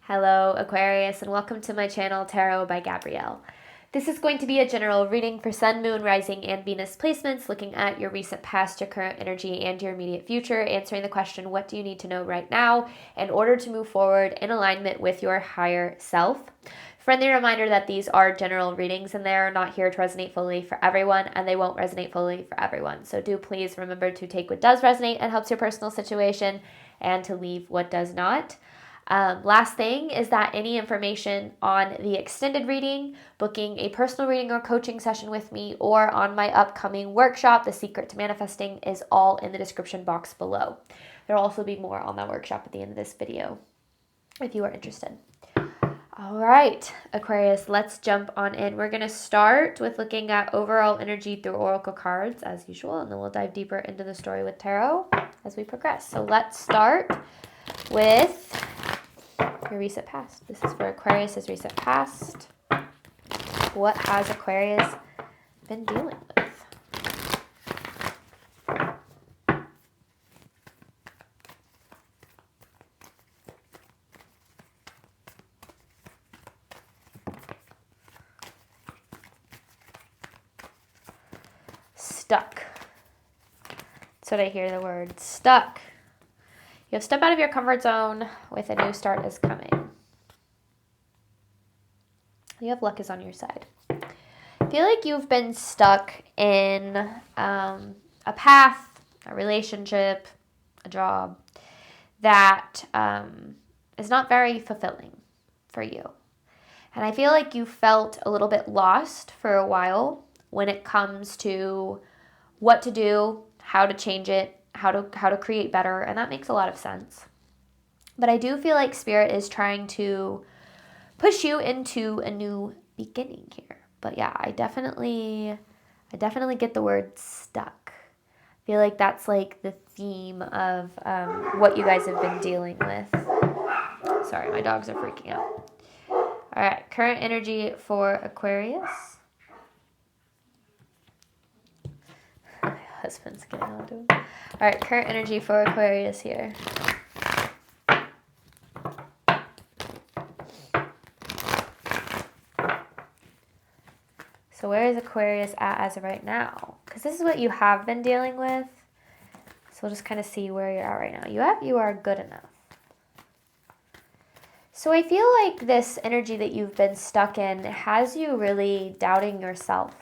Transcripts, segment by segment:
Hello, Aquarius, and welcome to my channel, Tarot by Gabrielle. This is going to be a general reading for Sun, Moon, Rising, and Venus placements, looking at your recent past, your current energy, and your immediate future, answering the question, what do you need to know right now in order to move forward in alignment with your higher self? Friendly reminder that these are general readings and they're not here to resonate fully for everyone, and they won't resonate fully for everyone. So do please remember to take what does resonate and helps your personal situation and to leave what does not. Last thing is that any information on the extended reading, booking a personal reading or coaching session with me, or on my upcoming workshop, The Secret to Manifesting, is all in the description box below. There will also be more on that workshop at the end of this video if you are interested. All right, Aquarius, let's jump on in. We're going to start with looking at overall energy through oracle cards as usual, and then we'll dive deeper into the story with tarot as we progress. So let's start with your recent past. This is for Aquarius's recent past. What has Aquarius been dealing with? Stuck. That's what I hear, the word stuck. You'll step out of your comfort zone with a new start is coming. You have luck is on your side. I feel like you've been stuck in a path, a relationship, a job that is not very fulfilling for you. And I feel like you felt a little bit lost for a while when it comes to what to do, how to change it, how to create better, and that makes a lot of sense. But I do feel like Spirit is trying to push you into a new beginning here. But yeah, I definitely get the word stuck. I feel like that's like the theme of what you guys have been dealing with. Sorry, my dogs are freaking out. All right, current energy for Aquarius. My husband's getting on to him. All right, current energy for Aquarius here. So where is Aquarius at as of right now? Because this is what you have been dealing with. So we'll just kind of see where you're at right now. You are good enough. So I feel like this energy that you've been stuck in has you really doubting yourself,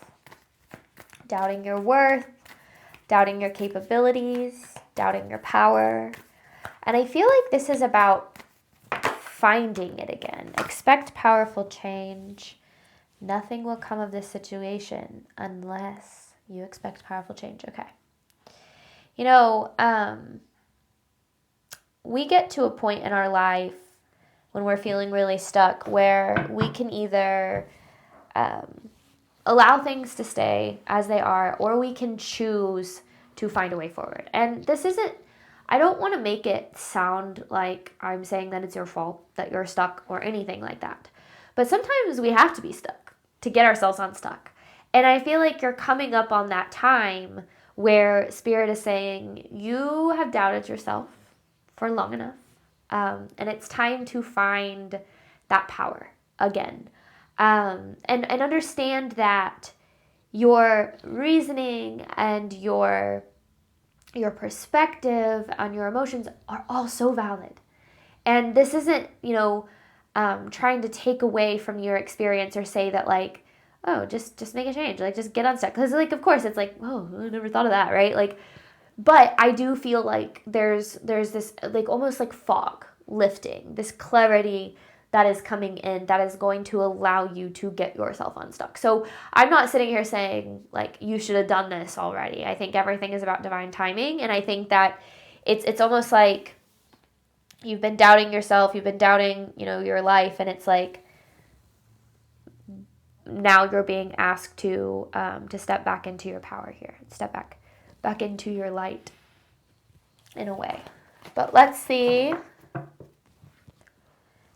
doubting your worth, doubting your capabilities, doubting your power. And I feel like this is about finding it again. Expect powerful change. Nothing will come of this situation unless you expect powerful change. Okay. You know, we get to a point in our life when we're feeling really stuck where we can either allow things to stay as they are, or we can choose to find a way forward. And this isn't, I don't want to make it sound like I'm saying that it's your fault that you're stuck or anything like that. But sometimes we have to be stuck to get ourselves unstuck. And I feel like you're coming up on that time where Spirit is saying you have doubted yourself for long enough. And it's time to find that power again. And understand that your reasoning and your perspective and your emotions are all so valid. And this isn't, trying to take away from your experience or say that like, oh, just make a change, like just get unstuck. Because like, of course, it's like, oh, I never thought of that, right? Like, but I do feel like there's this like almost like fog lifting, this clarity that is coming in that is going to allow you to get yourself unstuck. So I'm not sitting here saying like you should have done this already. I think everything is about divine timing, and I think that it's almost like you've been doubting yourself, you've been doubting, your life, and it's like now you're being asked to step back into your power here, step back into your light in a way. But let's see.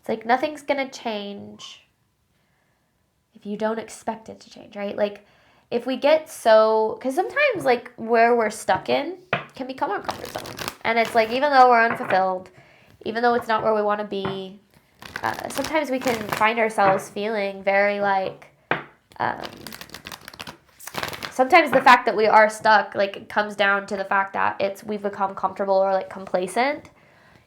It's like nothing's gonna change if you don't expect it to change, right? Like if we get so, because sometimes like where we're stuck in can become our comfort zone. And it's like, even though we're unfulfilled, even though it's not where we want to be, sometimes we can find ourselves feeling very like, sometimes the fact that we are stuck, like, it comes down to the fact that we've become comfortable or like complacent,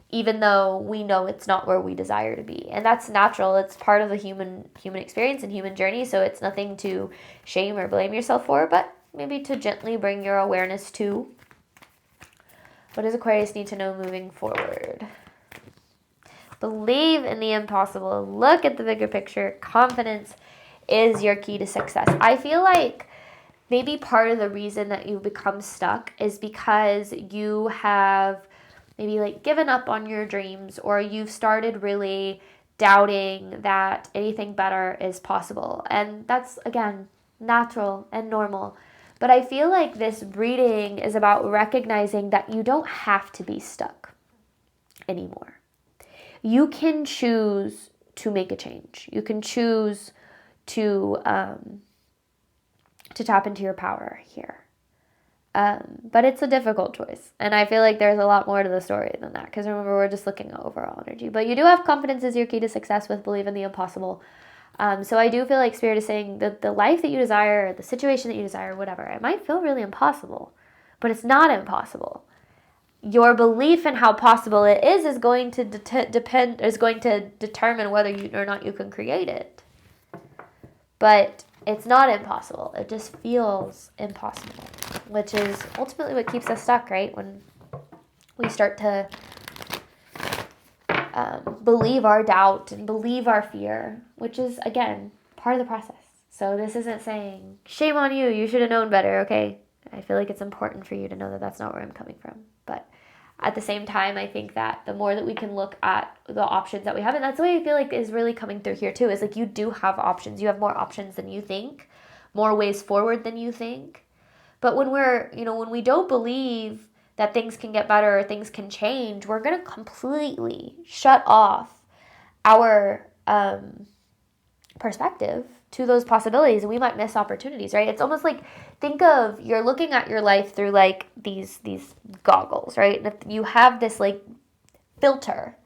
even though we know it's not where we desire to be. And that's natural. It's part of the human experience and human journey. So it's nothing to shame or blame yourself for, but maybe to gently bring your awareness to. What does Aquarius need to know moving forward? Believe in the impossible. Look at the bigger picture. Confidence is your key to success. I feel like maybe part of the reason that you become stuck is because you have maybe like given up on your dreams, or you've started really doubting that anything better is possible. And that's, again, natural and normal. But I feel like this reading is about recognizing that you don't have to be stuck anymore. You can choose to make a change. You can choose to tap into your power here. But it's a difficult choice. And I feel like there's a lot more to the story than that. Because remember, we're just looking at overall energy. But you do have confidence as your key to success with believe in the impossible. So I do feel like Spirit is saying that the life that you desire, the situation that you desire, whatever, it might feel really impossible. But it's not impossible. Your belief in how possible it is going to determine whether or not you can create it. But it's not impossible. It just feels impossible, which is ultimately what keeps us stuck, right? When we start to believe our doubt and believe our fear, which is, again, part of the process. So this isn't saying, shame on you, you should have known better, okay? I feel like it's important for you to know that that's not where I'm coming from. But at the same time, I think that the more that we can look at the options that we have, and that's the way I feel like is really coming through here too, is like you do have options. You have more options than you think, more ways forward than you think. But when when we don't believe that things can get better or things can change, we're going to completely shut off our perspective to those possibilities, and we might miss opportunities, right? It's almost like, think of, you're looking at your life through like these goggles, right? And if you have this like filter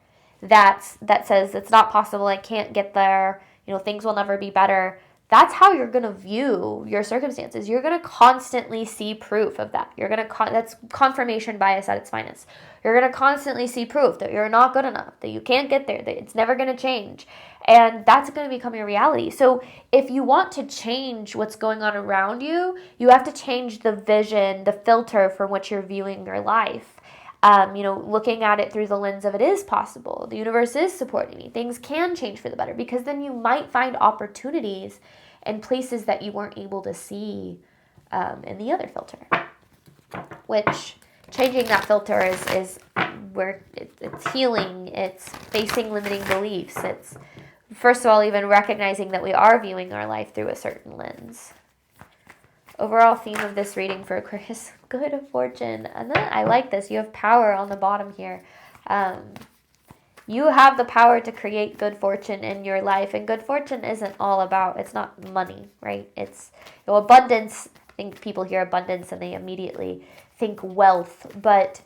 that says it's not possible, I can't get there, things will never be better. That's how you're going to view your circumstances. You're going to constantly see proof of that. That's confirmation bias at its finest. You're going to constantly see proof that you're not good enough, that you can't get there, that it's never going to change. And that's going to become your reality. So if you want to change what's going on around you, you have to change the vision, the filter from which you're viewing your life. Looking at it through the lens of it is possible. The universe is supporting me. Things can change for the better, because then you might find opportunities and places that you weren't able to see in the other filter. Which, changing that filter is where it's healing, it's facing limiting beliefs, it's, first of all, even recognizing that we are viewing our life through a certain lens. Overall theme of this reading for Aquarius, good fortune. And then I like this. You have power on the bottom here. You have the power to create good fortune in your life. And good fortune isn't all about, it's not money, right? It's abundance. I think people hear abundance and they immediately think wealth. But,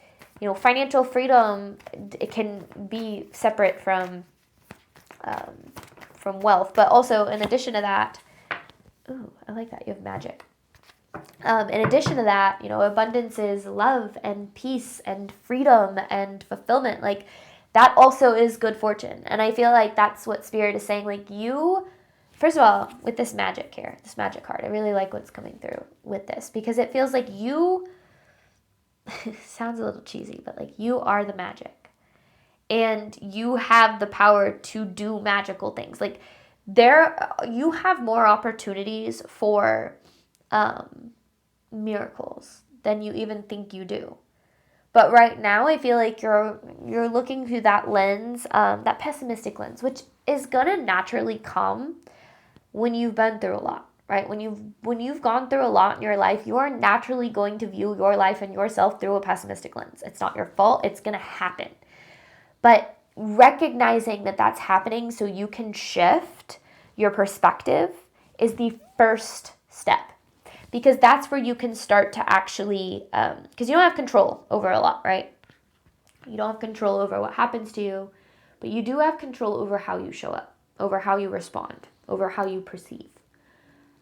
financial freedom, it can be separate from wealth. But also, in addition to that, ooh, I like that. You have magic. In addition to that, abundance is love and peace and freedom and fulfillment. Like, that also is good fortune. And I feel like that's what Spirit is saying. Like, you, first of all, with this magic here, this magic card, I really like what's coming through with this, because it feels like you, sounds a little cheesy, but like you are the magic. And you have the power to do magical things. Like, you have more opportunities for miracles than you even think you do. But right now, I feel like you're looking through that lens, that pessimistic lens, which is gonna naturally come when you've been through a lot, right? When you've gone through a lot in your life, you are naturally going to view your life and yourself through a pessimistic lens. It's not your fault. It's gonna happen. But recognizing that that's happening so you can shift your perspective is the first step. Because that's where you can start to actually, because you don't have control over a lot, right? You don't have control over what happens to you, But you do have control over how you show up, over how you respond, over how you perceive.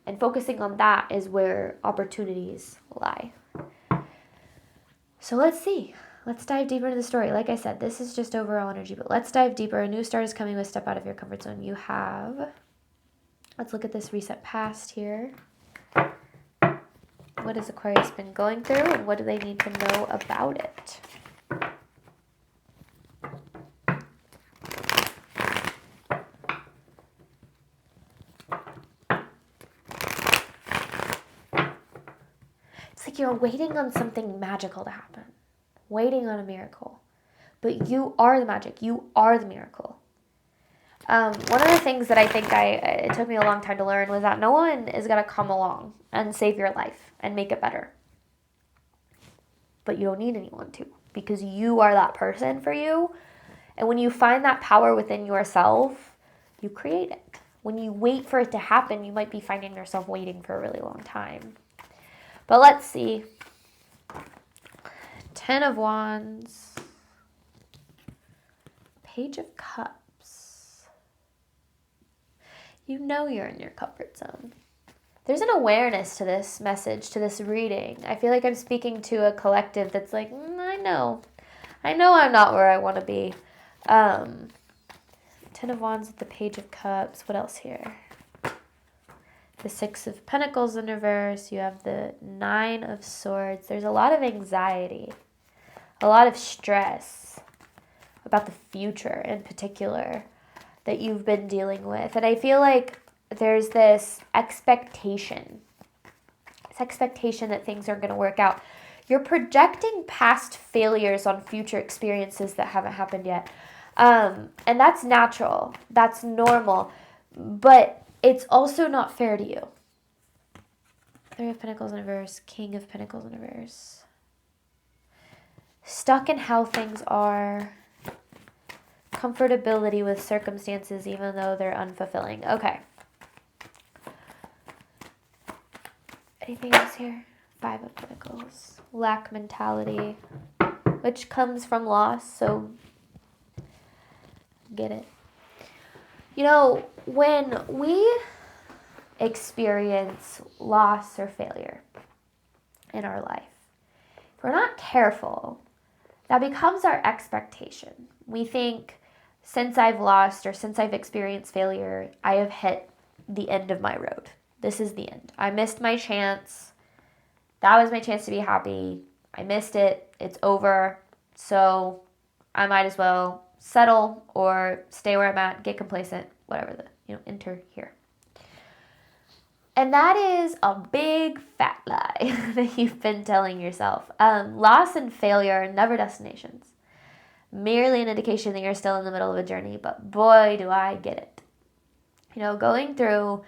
And focusing on that is where opportunities lie. So let's see. Let's dive deeper into the story. Like I said, this is just overall energy, but let's dive deeper. A new start is coming with step out of your comfort zone. You have, let's look at this recent past here. What has Aquarius been going through and what do they need to know about it? It's like you're waiting on something magical to happen, waiting on a miracle. But you are the magic. You are the miracle. One of the things that I think it took me a long time to learn was that no one is going to come along and save your life and make it better. But you don't need anyone to, because you are that person for you. And when you find that power within yourself, you create it. When you wait for it to happen, you might be finding yourself waiting for a really long time. But let's see. 10 of Wands. Page of Cups. You know you're in your comfort zone. There's an awareness to this message, to this reading. I feel like I'm speaking to a collective that's like, I know I'm not where I want to be. 10 of Wands with the Page of Cups. What else here? The 6 of Pentacles in reverse. You have the 9 of Swords. There's a lot of anxiety, a lot of stress about the future in particular that you've been dealing with. And I feel like there's this expectation that things are going to work out. You're projecting past failures on future experiences that haven't happened yet. And that's natural. That's normal. But it's also not fair to you. 3 of Pentacles in reverse, King of Pentacles in reverse. Stuck in how things are. Comfortability with circumstances even though they're unfulfilling. Okay. Anything else here? 5 of Pentacles. Lack mentality, which comes from loss, so get it. You know, when we experience loss or failure in our life, if we're not careful, that becomes our expectation. We think, since I've lost or since I've experienced failure, I have hit the end of my road. This is the end. I missed my chance. That was my chance to be happy. I missed it. It's over. So I might as well settle or stay where I'm at, get complacent, whatever enter here. And that is a big fat lie that you've been telling yourself. Loss and failure are never destinations. Merely an indication that you're still in the middle of a journey, but boy, do I get it. Going through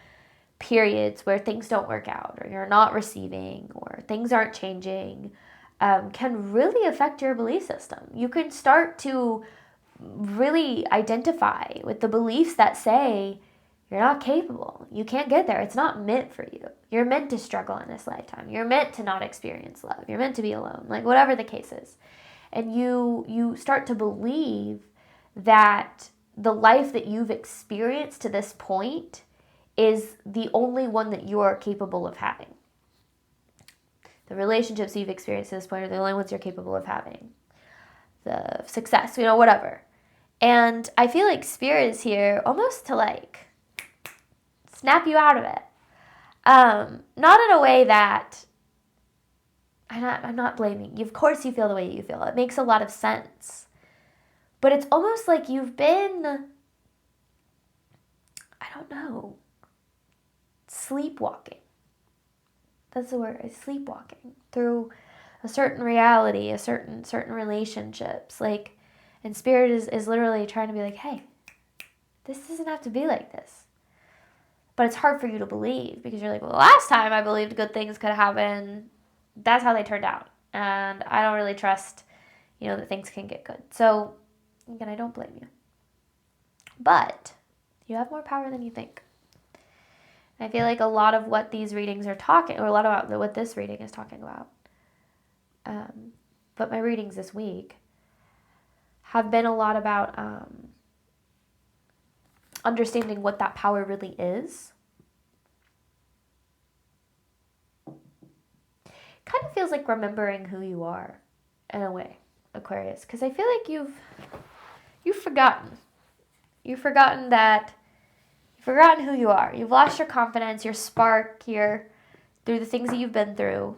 periods where things don't work out or you're not receiving or things aren't changing can really affect your belief system. You can start to really identify with the beliefs that say you're not capable. You can't get there. It's not meant for you. You're meant to struggle in this lifetime. You're meant to not experience love. You're meant to be alone, like whatever the case is. And you start to believe that the life that you've experienced to this point is the only one that you are capable of having. The relationships you've experienced to this point are the only ones you're capable of having. The success, whatever. And I feel like Spirit is here almost to snap you out of it. Not in a way that I'm not blaming you. Of course you feel the way you feel. It makes a lot of sense. But it's almost like you've been, sleepwalking. That's the word, sleepwalking through a certain reality, a certain relationships. And Spirit is literally trying to be like, hey, this doesn't have to be like this. But it's hard for you to believe because you're like, well, last time I believed good things could happen. That's how they turned out. And I don't really trust, that things can get good. So, again, I don't blame you. But you have more power than you think. And I feel like a lot of what these readings are talking, or a lot about what this reading is talking about, but my readings this week have been a lot about understanding what that power really is. Kind of feels like remembering who you are in a way, Aquarius, because I feel like you've forgotten. You've forgotten who you are. You've lost your confidence, your spark, through the things that you've been through,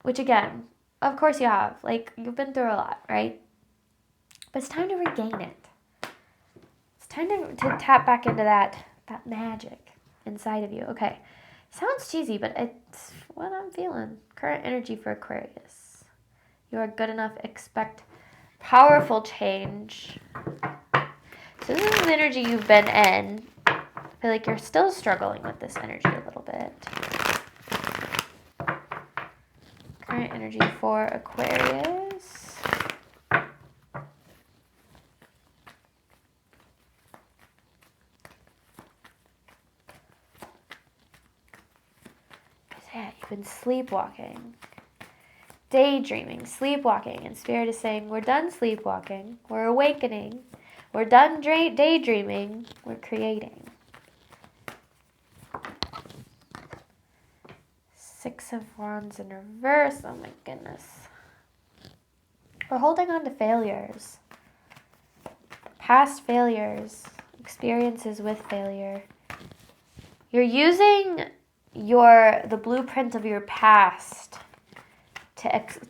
which again, of course you have. Like, you've been through a lot, right? But it's time to regain it. It's time to tap back into that magic inside of you. Okay. Sounds cheesy, but it's what I'm feeling. Current energy for Aquarius. You are good enough. Expect powerful change. So this is the energy you've been in. I feel like you're still struggling with this energy a little bit. Current energy for Aquarius. Yeah, you've been sleepwalking, daydreaming, sleepwalking, and Spirit is saying, we're done sleepwalking, we're awakening, we're done daydreaming, we're creating. Six of Wands in reverse, oh my goodness. We're holding on to failures, past failures, experiences with failure. You're using the blueprint of your past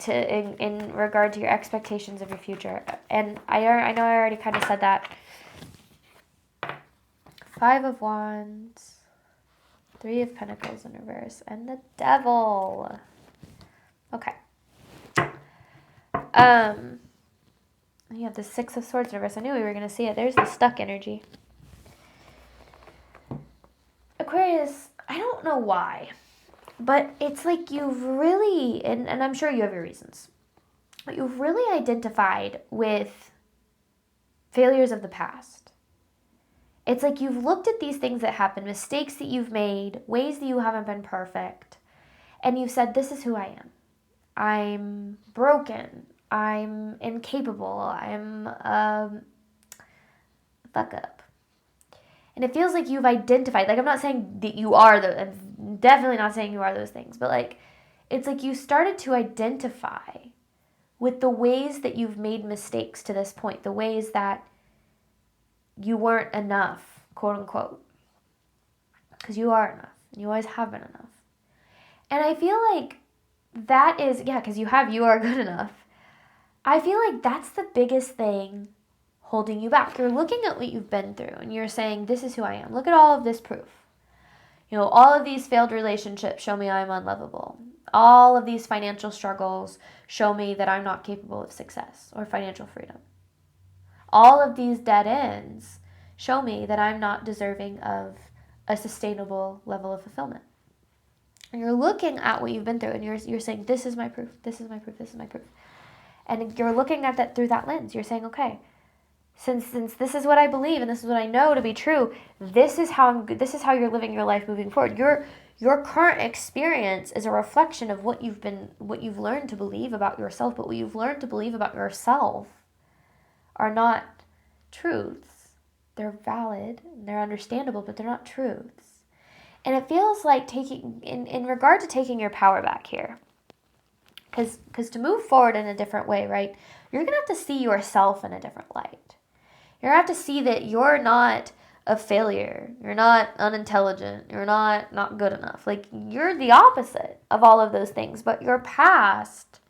in regard to your expectations of your future. And I know I already kind of said that. Five of Wands, Three of Pentacles in reverse, and the Devil. Okay. You have the Six of Swords in reverse. I knew we were going to see it. There's the stuck energy. Aquarius, I don't know why, but it's like you've really, and I'm sure you have your reasons, but you've really identified with failures of the past. It's like you've looked at these things that happened, mistakes that you've made, ways that you haven't been perfect, and you've said, this is who I am. I'm broken. I'm incapable. I'm fuck up. And it feels like you've identified, like I'm not saying that you are I'm definitely not saying you are those things, but like, it's like you started to identify with the ways that you've made mistakes to this point, the ways that you weren't enough, quote unquote. Because you are enough. You always have been enough. And I feel like that is, because you are good enough. I feel like that's the biggest thing holding you back. You're looking at what you've been through and you're saying, this is who I am. Look at all of this proof. All of these failed relationships show me I'm unlovable. All of these financial struggles show me that I'm not capable of success or financial freedom. All of these dead ends show me that I'm not deserving of a sustainable level of fulfillment. And you're looking at what you've been through and you're saying, this is my proof, this is my proof, this is my proof. And you're looking at that through that lens. You're saying, okay, since this is what I believe and this is what I know to be true, this is how you're living your life moving forward. Your current experience is a reflection of what you've learned to believe about yourself, but what you've learned to believe about yourself are not truths. They're valid, they're understandable, but they're not truths. And it feels like in regard to taking your power back here, because to move forward in a different way, right, you're going to have to see yourself in a different light. You're going to have to see that you're not a failure. You're not unintelligent. You're not good enough. Like, you're the opposite of all of those things. But your past,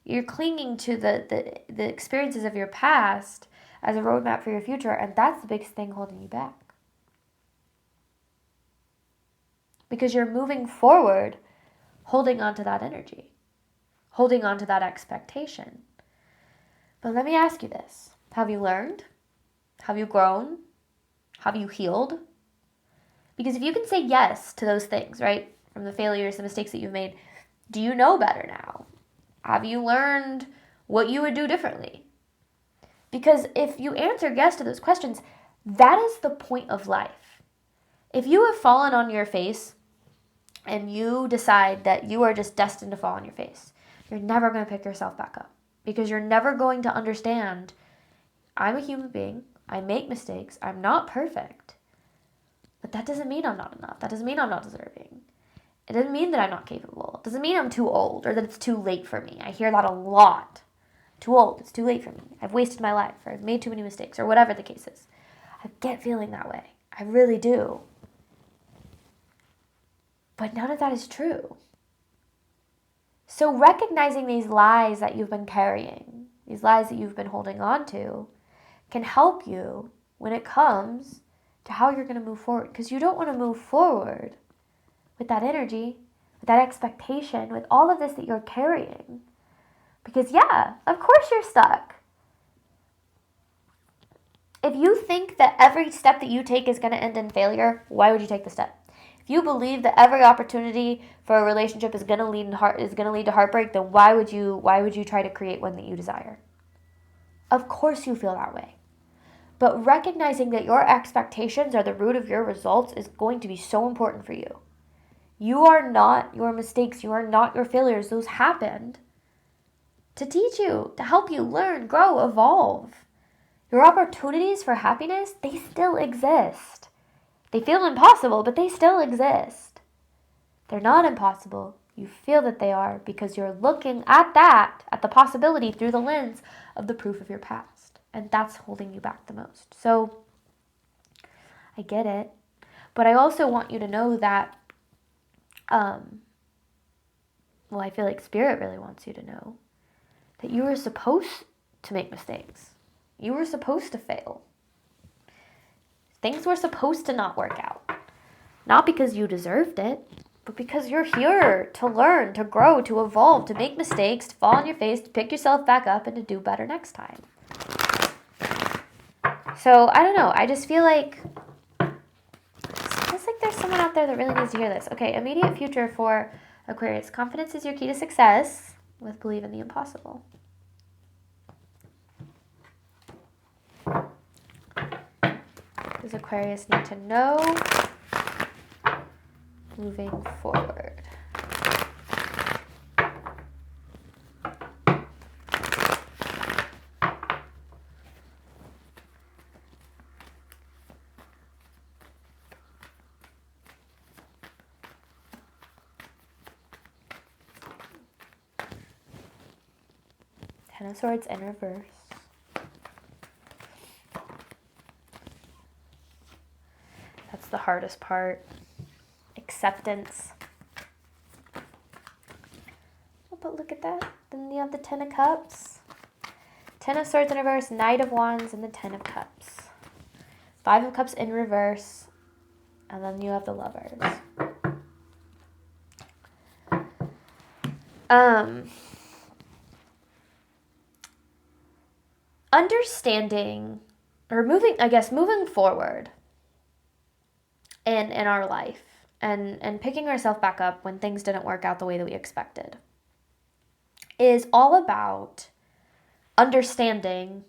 you're clinging to the experiences of your past as a roadmap for your future. And that's the biggest thing holding you back. Because you're moving forward, holding on to that energy. Holding on to that expectation. But let me ask you this. Have you learned? Have you grown? Have you healed? Because if you can say yes to those things, right, from the failures, the mistakes that you've made, do you know better now? Have you learned what you would do differently? Because if you answer yes to those questions, that is the point of life. If you have fallen on your face and you decide that you are just destined to fall on your face, you're never going to pick yourself back up. Because you're never going to understand, I'm a human being, I make mistakes, I'm not perfect. But that doesn't mean I'm not enough. That doesn't mean I'm not deserving. It doesn't mean that I'm not capable. It doesn't mean I'm too old or that it's too late for me. I hear that a lot. Too old. It's too late for me. I've wasted my life, or I've made too many mistakes, or whatever the case is. I get feeling that way. I really do. But none of that is true. So recognizing these lies that you've been carrying, these lies that you've been holding on to, can help you when it comes to how you're going to move forward. Because you don't want to move forward with that energy, with that expectation, with all of this that you're carrying. Because yeah, of course you're stuck. If you think that every step that you take is going to end in failure, why would you take the step? If you believe that every opportunity for a relationship is going to lead to heartbreak, then why would you try to create one that you desire? Of course you feel that way. But recognizing that your expectations are the root of your results is going to be so important for you. You are not your mistakes. You are not your failures. Those happened to teach you, to help you learn, grow, evolve. Your opportunities for happiness, they still exist. They feel impossible, but they still exist. They're not impossible. You feel that they are because you're looking at the possibility through the lens of the proof of your past. And that's holding you back the most. So, I get it. But I also want you to know that, I feel like Spirit really wants you to know that you were supposed to make mistakes. You were supposed to fail. Things were supposed to not work out. Not because you deserved it, but because you're here to learn, to grow, to evolve, to make mistakes, to fall on your face, to pick yourself back up, and to do better next time. So, I don't know. I just feel like there's someone out there that really needs to hear this. Okay, immediate future for Aquarius. Confidence is your key to success with believe in the impossible. Does Aquarius need to know moving forward? Ten of Swords in reverse. That's the hardest part. Acceptance. Oh, but look at that. Then you have the Ten of Cups. Ten of Swords in reverse, Knight of Wands, and the Ten of Cups. Five of Cups in reverse. And then you have the Lovers. Understanding or moving forward in our life and picking ourselves back up when things didn't work out the way that we expected is all about understanding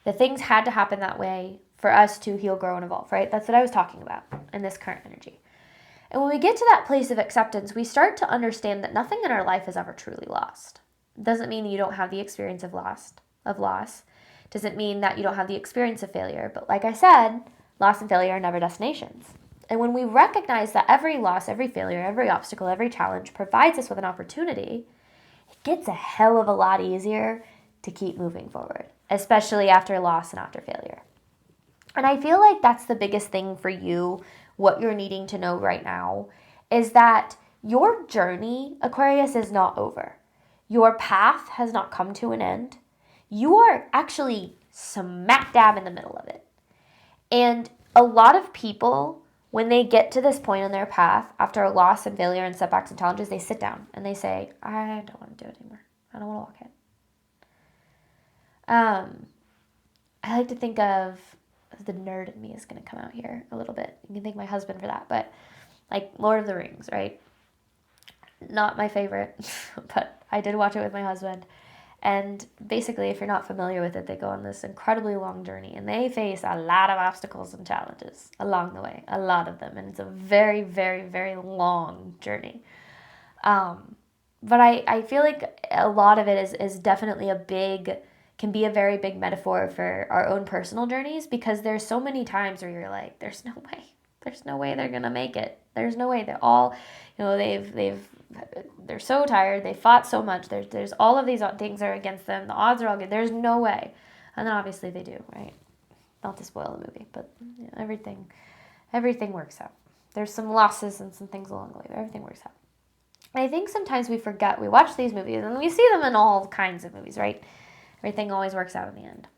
that things had to happen that way for us to heal, grow, and evolve, right? That's what I was talking about in this current energy. And when we get to that place of acceptance, we start to understand that nothing in our life is ever truly lost. It doesn't mean you don't have the experience of loss. Doesn't mean that you don't have the experience of failure. But like I said, loss and failure are never destinations. And when we recognize that every loss, every failure, every obstacle, every challenge provides us with an opportunity, it gets a hell of a lot easier to keep moving forward, especially after loss and after failure. And I feel like that's the biggest thing for you, what you're needing to know right now, is that your journey, Aquarius, is not over. Your path has not come to an end. You are actually smack dab in the middle of it. And a lot of people, when they get to this point in their path, after a loss and failure and setbacks and challenges, they sit down and they say, I don't want to do it anymore. I don't want to walk it. I like to think of the nerd in me is going to come out here a little bit. You can thank my husband for that. But like Lord of the Rings, right? Not my favorite, but I did watch it with my husband. And basically, if you're not familiar with it, they go on this incredibly long journey and they face a lot of obstacles and challenges along the way, a lot of them. And it's a very, very, very long journey. But I feel like a lot of it is definitely can be a very big metaphor for our own personal journeys, because there's so many times where you're like, there's no way. There's no way they're going to make it. There's no way. They're all, they're so tired. They fought so much. There's all of these things are against them. The odds are all good. There's no way. And then obviously they do, right? Not to spoil the movie, but everything works out. There's some losses and some things along the way, but everything works out. And I think sometimes we forget. We watch these movies and we see them in all kinds of movies, right? Everything always works out in the end.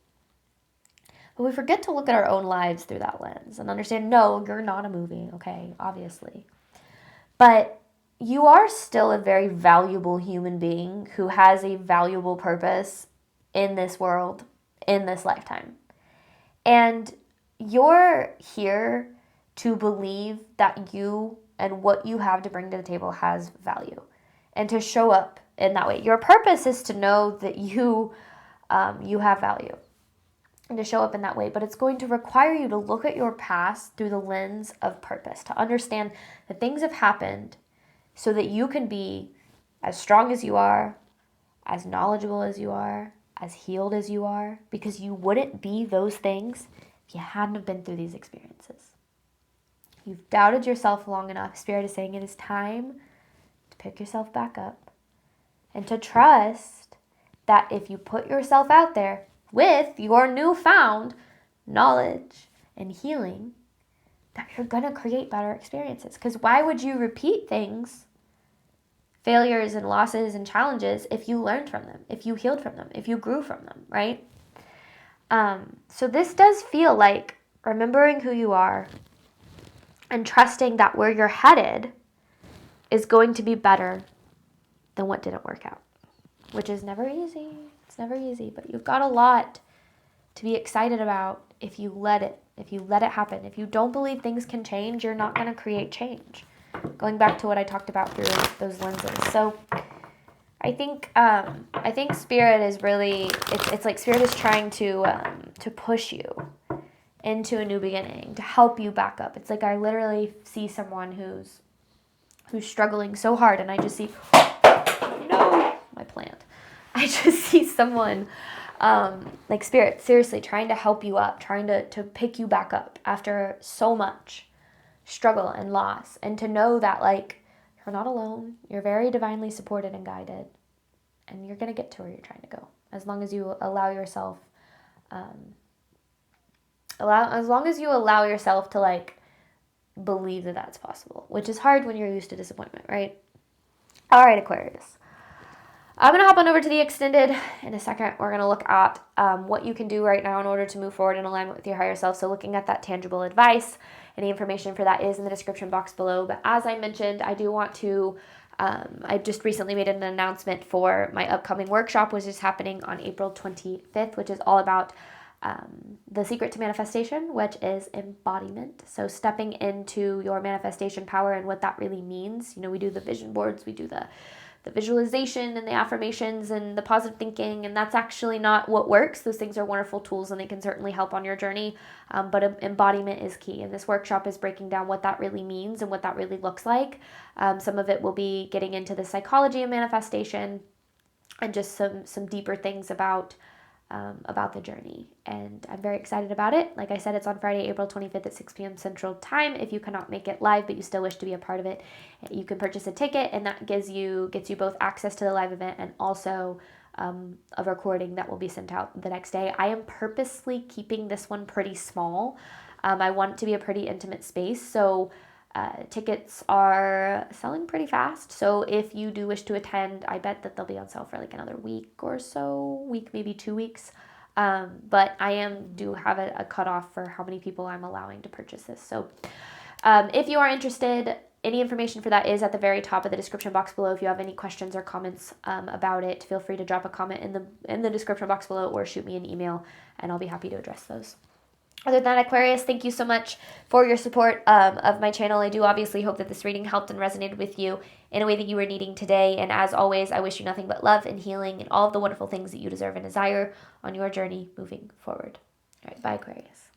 But we forget to look at our own lives through that lens and understand, no, you're not a movie, okay, obviously. But you are still a very valuable human being who has a valuable purpose in this world, in this lifetime. And you're here to believe that you and what you have to bring to the table has value and to show up in that way. Your purpose is to know that you have value and to show up in that way, but it's going to require you to look at your past through the lens of purpose, to understand that things have happened so that you can be as strong as you are, as knowledgeable as you are, as healed as you are, because you wouldn't be those things if you hadn't have been through these experiences. You've doubted yourself long enough. Spirit is saying it is time to pick yourself back up and to trust that if you put yourself out there with your newfound knowledge and healing, that you're going to create better experiences. Because why would you repeat things, failures and losses and challenges, if you learned from them, if you healed from them, if you grew from them, right? So this does feel like remembering who you are and trusting that where you're headed is going to be better than what didn't work out, which is never easy. It's never easy, but you've got a lot to be excited about if you let it happen. If you don't believe things can change, you're not going to create change. Going back to what I talked about through those lenses. So I think Spirit is really, it's like Spirit is trying to push you into a new beginning, to help you back up. It's like I literally see someone who's struggling so hard, and I just see, no, my plant. I just see someone like Spirit seriously trying to help you up, trying to pick you back up after so much struggle and loss, and to know that like you're not alone, you're very divinely supported and guided, and you're going to get to where you're trying to go as long as you allow yourself to like believe that that's possible, which is hard when you're used to disappointment, right? All right, Aquarius. I'm going to hop on over to the extended in a second. We're going to look at what you can do right now in order to move forward in alignment with your higher self. So looking at that tangible advice, and the information for that is in the description box below. But as I mentioned, I do want to, I just recently made an announcement for my upcoming workshop, which is happening on April 25th, which is all about the secret to manifestation, which is embodiment. So stepping into your manifestation power and what that really means. You know, we do the vision boards, we do the visualization and the affirmations and the positive thinking, and that's actually not what works. Those things are wonderful tools and they can certainly help on your journey, but embodiment is key, and this workshop is breaking down what that really means and what that really looks like. Some of it will be getting into the psychology of manifestation and just some deeper things about the journey, and I'm very excited about it. Like I said, it's on Friday, April 25th at 6 p.m. Central Time. If you cannot make it live, but you still wish to be a part of it, you can purchase a ticket, and that gets you both access to the live event and also a recording that will be sent out the next day. I am purposely keeping this one pretty small. I want it to be a pretty intimate space, so tickets are selling pretty fast. So if you do wish to attend, I bet that they'll be on sale for like another week or so, maybe 2 weeks. But I do have a cutoff for how many people I'm allowing to purchase this. So if you are interested, any information for that is at the very top of the description box below. If you have any questions or comments about it, feel free to drop a comment in the description box below or shoot me an email, and I'll be happy to address those. Other than that, Aquarius, thank you so much for your support of my channel. I do obviously hope that this reading helped and resonated with you in a way that you were needing today. And as always, I wish you nothing but love and healing and all of the wonderful things that you deserve and desire on your journey moving forward. All right, bye, Aquarius.